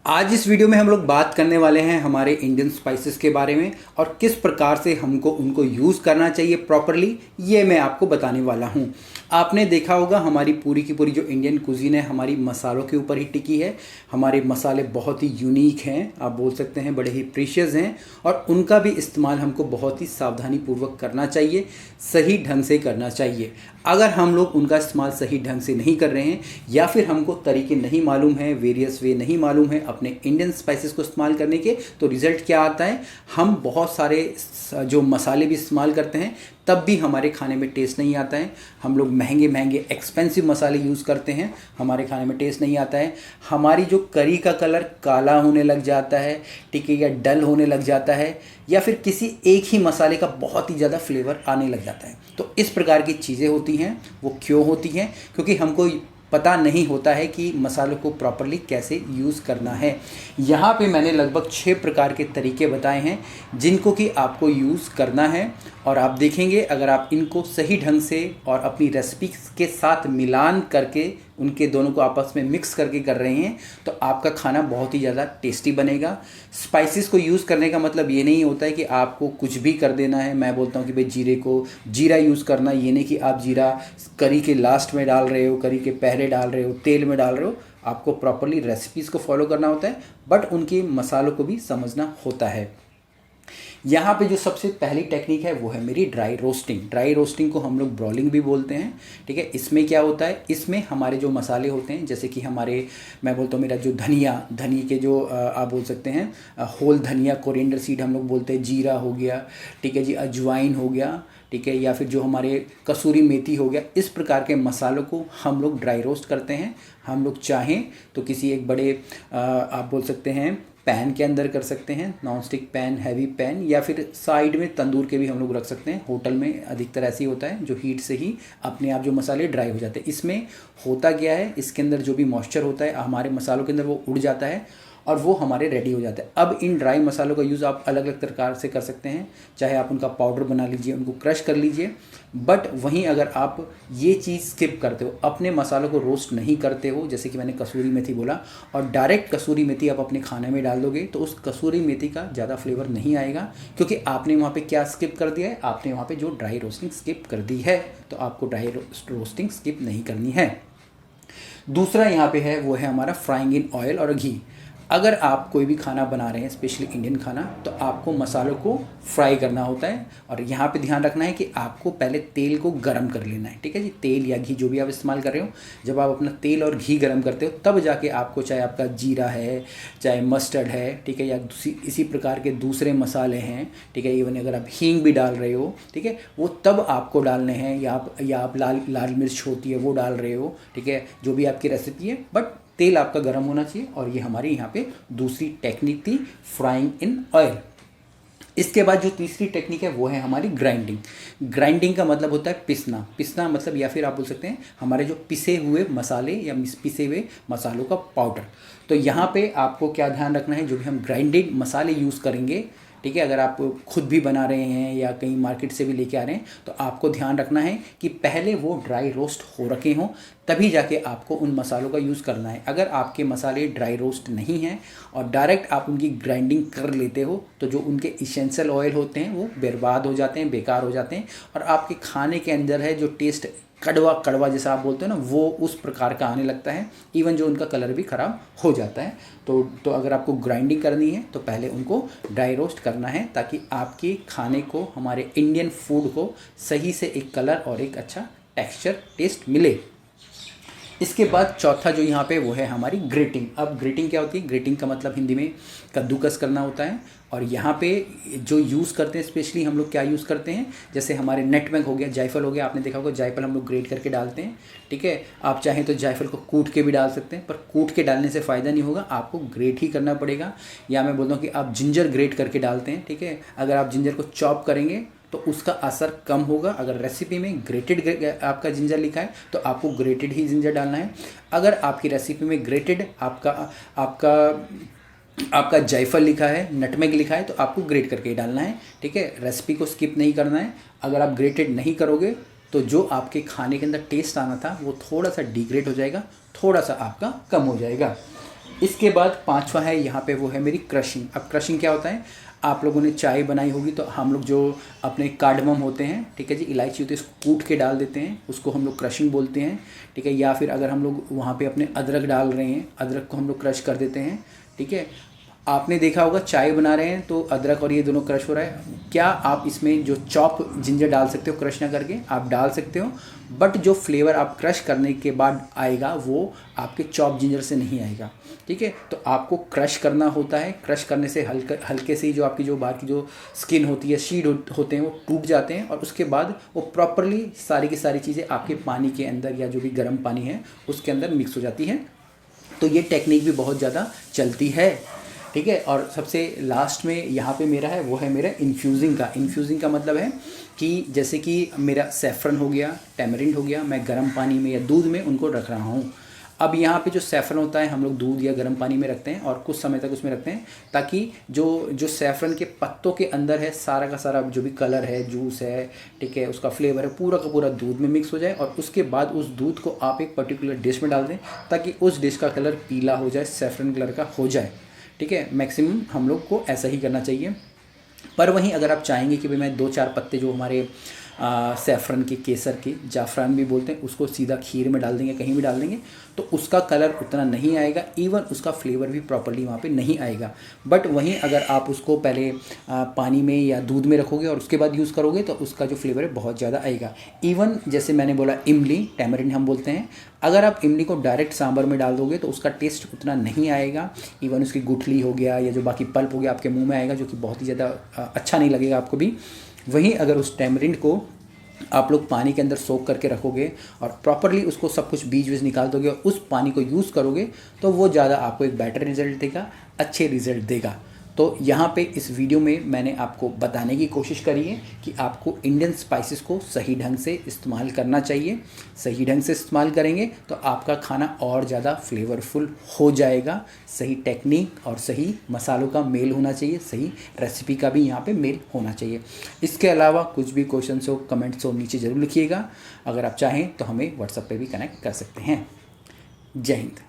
आज इस वीडियो में हम लोग बात करने वाले हैं हमारे इंडियन स्पाइसेस के बारे में और किस प्रकार से हमको उनको यूज़ करना चाहिए प्रॉपरली, ये मैं आपको बताने वाला हूँ। आपने देखा होगा हमारी पूरी की पूरी जो इंडियन कुजीन है हमारी मसालों के ऊपर ही टिकी है। हमारे मसाले बहुत ही यूनिक हैं, आप बोल सकते हैं बड़े ही प्रीशियस हैं और उनका भी इस्तेमाल हमको बहुत ही सावधानी पूर्वक करना चाहिए, सही ढंग से करना चाहिए। अगर हम लोग उनका इस्तेमाल सही ढंग से नहीं कर रहे हैं या फिर हमको तरीके नहीं मालूम है, वेरियस वे नहीं मालूम है अपने इंडियन स्पाइसेस को इस्तेमाल करने के, तो रिज़ल्ट क्या आता है, हम बहुत सारे जो मसाले भी इस्तेमाल करते हैं तब भी हमारे खाने में टेस्ट नहीं आता है। हम लोग महंगे महंगे एक्सपेंसिव मसाले यूज़ करते हैं, हमारे खाने में टेस्ट नहीं आता है। हमारी जो करी का कलर काला होने लग जाता है, ठीक है, या डल होने लग जाता है, या फिर किसी एक ही मसाले का बहुत ही ज़्यादा फ्लेवर आने लग जाता है। तो इस प्रकार की चीज़ें होती हैं। वो क्यों होती हैं? क्योंकि हमको पता नहीं होता है कि मसालों को प्रॉपरली कैसे यूज़ करना है। यहाँ पे मैंने लगभग 6 प्रकार के तरीके बताए हैं जिनको कि आपको यूज़ करना है और आप देखेंगे अगर आप इनको सही ढंग से और अपनी रेसिपी के साथ मिलान करके उनके दोनों को आपस में मिक्स करके कर रहे हैं तो आपका खाना बहुत ही ज़्यादा टेस्टी बनेगा। स्पाइसेस को यूज़ करने का मतलब ये नहीं होता है कि आपको कुछ भी कर देना है। मैं बोलता हूँ कि भाई जीरा यूज़ करना, ये नहीं कि आप जीरा करी के लास्ट में डाल रहे हो, करी के पहले डाल रहे हो, तेल में डाल रहे हो। आपको प्रॉपरली रेसिपीज़ को फॉलो करना होता है, बट उनके मसालों को भी समझना होता है। यहाँ पे जो सबसे पहली टेक्निक है वो है मेरी ड्राई रोस्टिंग। ड्राई रोस्टिंग को हम लोग ब्रॉलिंग भी बोलते हैं, ठीक है। इसमें क्या होता है, इसमें हमारे जो मसाले होते हैं जैसे कि मैं बोलता हूँ मेरा जो धनिया के जो आप बोल सकते हैं होल धनिया, कोरिएंडर सीड हम लोग बोलते हैं, जीरा हो गया, ठीक है जी, अजवाइन हो गया, ठीक है, या फिर जो हमारे कसूरी मेथी हो गया, इस प्रकार के मसालों को हम लोग ड्राई रोस्ट करते हैं। हम लोग चाहें तो किसी एक बड़े आप बोल सकते हैं पैन के अंदर कर सकते हैं, non stick pan, heavy pan, या फिर साइड में तंदूर के भी हम लोग रख सकते हैं। होटल में अधिकतर ऐसे ही होता है, जो हीट से ही अपने आप जो मसाले ड्राई हो जाते हैं। इसमें होता क्या है, इसके अंदर जो भी मॉइस्चर होता है हमारे मसालों के अंदर वो उड़ जाता है और वो हमारे रेडी हो जाते हैं। अब इन ड्राई मसालों का यूज़ आप अलग अलग प्रकार से कर सकते हैं, चाहे आप उनका पाउडर बना लीजिए, उनको क्रश कर लीजिए। बट वहीं अगर आप ये चीज़ स्किप करते हो, अपने मसालों को रोस्ट नहीं करते हो, जैसे कि मैंने कसूरी मेथी बोला, और डायरेक्ट कसूरी मेथी आप अपने खाने में डाल दोगे तो उस कसूरी मेथी का ज़्यादा फ्लेवर नहीं आएगा, क्योंकि आपने वहाँ पे क्या स्किप कर दिया है, आपने वहाँ पे जो ड्राई रोस्टिंग स्किप कर दी है। तो आपको ड्राई रोस्टिंग स्किप नहीं करनी है। दूसरा यहाँ पे है वो है हमारा फ्राइंग इन ऑयल और घी। अगर आप कोई भी खाना बना रहे हैं, स्पेशली इंडियन खाना, तो आपको मसालों को फ्राई करना होता है और यहाँ पे ध्यान रखना है कि आपको पहले तेल को गरम कर लेना है, ठीक है जी। तेल या घी जो भी आप इस्तेमाल कर रहे हो, जब आप अपना तेल और घी गरम करते हो तब जाके आपको, चाहे आपका जीरा है, चाहे मस्टर्ड है, ठीक है, या इसी प्रकार के दूसरे मसाले हैं, ठीक है, इवन अगर आप हींग भी डाल रहे हो, ठीक है, वो तब आपको डालने हैं, या आप लाल मिर्च होती है वो डाल रहे हो, ठीक है, जो भी आपकी रेसिपी है, बट तेल आपका गर्म होना चाहिए। और ये हमारी यहाँ पे दूसरी टेक्निक थी, फ्राइंग इन ऑयल। इसके बाद जो तीसरी टेक्निक है वो है हमारी ग्राइंडिंग। ग्राइंडिंग का मतलब होता है पिसना मतलब, या फिर आप बोल सकते हैं हमारे जो पिसे हुए मसाले या पिसे हुए मसालों का पाउडर। तो यहाँ पे आपको क्या ध्यान रखना है, जो भी हम ग्राइंडेड मसाले यूज़ करेंगे, ठीक है, अगर आप खुद भी बना रहे हैं या कहीं मार्केट से भी लेके आ रहे हैं, तो आपको ध्यान रखना है कि पहले वो ड्राई रोस्ट हो रखे हों, तभी जाके आपको उन मसालों का यूज़ करना है। अगर आपके मसाले ड्राई रोस्ट नहीं हैं और डायरेक्ट आप उनकी ग्राइंडिंग कर लेते हो, तो जो उनके इसेंशियल ऑयल होते हैं वो बर्बाद हो जाते हैं, बेकार हो जाते हैं, और आपके खाने के अंदर है जो टेस्ट कड़वा कड़वा जैसा आप बोलते हो ना, वो उस प्रकार का आने लगता है। इवन जो उनका कलर भी ख़राब हो जाता है। तो अगर आपको ग्राइंडिंग करनी है तो पहले उनको ड्राई रोस्ट करना है, ताकि आपके खाने को, हमारे इंडियन फूड को सही से एक कलर और एक अच्छा टेक्सचर, टेस्ट मिले। इसके बाद चौथा जो यहाँ पे वो है हमारी ग्रेटिंग। अब ग्रेटिंग क्या होती है? ग्रेटिंग का मतलब हिंदी में कद्दूकस करना होता है। और यहाँ पे जो यूज़ करते हैं, स्पेशली हम लोग क्या यूज़ करते हैं, जैसे हमारे नटमेग हो गया, जायफल हो गया, आपने देखा होगा जायफल हम लोग ग्रेट करके डालते हैं, ठीक है। आप चाहें तो जायफल को कूट के भी डाल सकते हैं, पर कूट के डालने से फ़ायदा नहीं होगा, आपको ग्रेट ही करना पड़ेगा। या मैं बोलता हूँ कि आप जिंजर ग्रेट करके डालते हैं, ठीक है। अगर आप जिंजर को चॉप करेंगे तो उसका असर कम होगा। अगर रेसिपी में ग्रेटेड आपका जिंजर लिखा है तो आपको ग्रेटेड ही जिंजर डालना है। अगर आपकी रेसिपी में ग्रेटेड आपका जायफल लिखा है, नटमेग लिखा है, तो आपको ग्रेट करके ही डालना है, ठीक है। रेसिपी को स्किप नहीं करना है। अगर आप ग्रेटेड नहीं करोगे तो जो आपके खाने के अंदर टेस्ट आना था वो थोड़ा सा डिग्रेड हो जाएगा, थोड़ा सा आपका कम हो जाएगा। इसके बाद पांचवा है यहाँ पे, वो है मेरी क्रशिंग। अब क्रशिंग क्या होता है, आप लोगों ने चाय बनाई होगी तो हम लोग जो अपने कार्डमम होते हैं, ठीक है जी, इलायची होती है, इसको कूट के डाल देते हैं, उसको हम लोग क्रशिंग बोलते हैं, ठीक है। या फिर अगर हम लोग वहाँ पे अपने अदरक डाल रहे हैं, अदरक को हम लोग क्रश कर देते हैं, ठीक है। आपने देखा होगा चाय बना रहे हैं तो अदरक और ये दोनों क्रश हो रहा है, क्या आप इसमें जो चॉप जिंजर डाल सकते हो, क्रश ना करके आप डाल सकते हो, बट जो फ्लेवर आप क्रश करने के बाद आएगा वो आपके चॉप जिंजर से नहीं आएगा, ठीक है। तो आपको क्रश करना होता है, क्रश करने से हल्के से ही जो आपकी जो बाहर की जो स्किन होती है, शीड होते हैं, वो टूट जाते हैं और उसके बाद वो प्रॉपरली सारी की सारी चीज़ें आपके पानी के अंदर या जो भी गर्म पानी है उसके अंदर मिक्स हो जाती है। तो ये टेक्निक भी बहुत ज़्यादा चलती है, ठीक है। और सबसे लास्ट में यहाँ पे मेरा है, वो है मेरा इन्फ्यूज़िंग का। इन्फ्यूज़िंग का मतलब है कि जैसे कि मेरा सैफ़रन हो गया, टैमरिंड हो गया, मैं गर्म पानी में या दूध में उनको रख रहा हूँ। अब यहाँ पे जो सैफ़रन होता है हम लोग दूध या गर्म पानी में रखते हैं और कुछ समय तक उसमें रखते हैं, ताकि जो सैफ़रन के पत्तों के अंदर है सारा का सारा जो भी कलर है, जूस है, ठीक है, उसका फ्लेवर है, पूरा का पूरा दूध में मिक्स हो जाए। और उसके बाद उस दूध को आप एक पर्टिकुलर डिश में डाल दें ताकि उस डिश का कलर पीला हो जाए, सैफ़रन कलर का हो जाए, ठीक है। मैक्सिमम हम लोग को ऐसा ही करना चाहिए। पर वहीं अगर आप चाहेंगे कि भाई मैं 2-4 पत्ते जो हमारे सैफ़रन के, केसर के, जाफ़रान भी बोलते हैं, उसको सीधा खीर में डाल देंगे, कहीं भी डाल देंगे, तो उसका कलर उतना नहीं आएगा, इवन उसका फ्लेवर भी प्रॉपर्ली वहाँ पे नहीं आएगा। बट वहीं अगर आप उसको पहले पानी में या दूध में रखोगे और उसके बाद यूज़ करोगे तो उसका जो फ्लेवर है बहुत ज़्यादा आएगा। इवन जैसे मैंने बोला इमली, टैमरिंड हम बोलते हैं, अगर आप इमली को डायरेक्ट सांभर में डाल दोगे तो उसका टेस्ट उतना नहीं आएगा। इवन उसकी गुठली हो गया या जो बाकी पल्प हो गया आपके मुंह में आएगा, जो कि बहुत ही ज़्यादा अच्छा नहीं लगेगा आपको भी। वहीं अगर उस टैमरिंड को आप लोग पानी के अंदर सोक करके रखोगे और प्रॉपरली उसको सब कुछ बीज वीज निकाल दोगे और उस पानी को यूज़ करोगे तो वो ज़्यादा आपको एक बेटर रिजल्ट देगा, अच्छे रिजल्ट देगा। तो यहाँ पे इस वीडियो में मैंने आपको बताने की कोशिश करी है कि आपको इंडियन स्पाइसेस को सही ढंग से इस्तेमाल करना चाहिए। सही ढंग से इस्तेमाल करेंगे तो आपका खाना और ज़्यादा फ्लेवरफुल हो जाएगा। सही टेक्निक और सही मसालों का मेल होना चाहिए, सही रेसिपी का भी यहाँ पे मेल होना चाहिए। इसके अलावा कुछ भी क्वेश्चंस हो, कमेंट्स हो, नीचे ज़रूर लिखिएगा। अगर आप चाहें तो हमें व्हाट्सएप पे भी कनेक्ट कर सकते हैं। जय हिंद।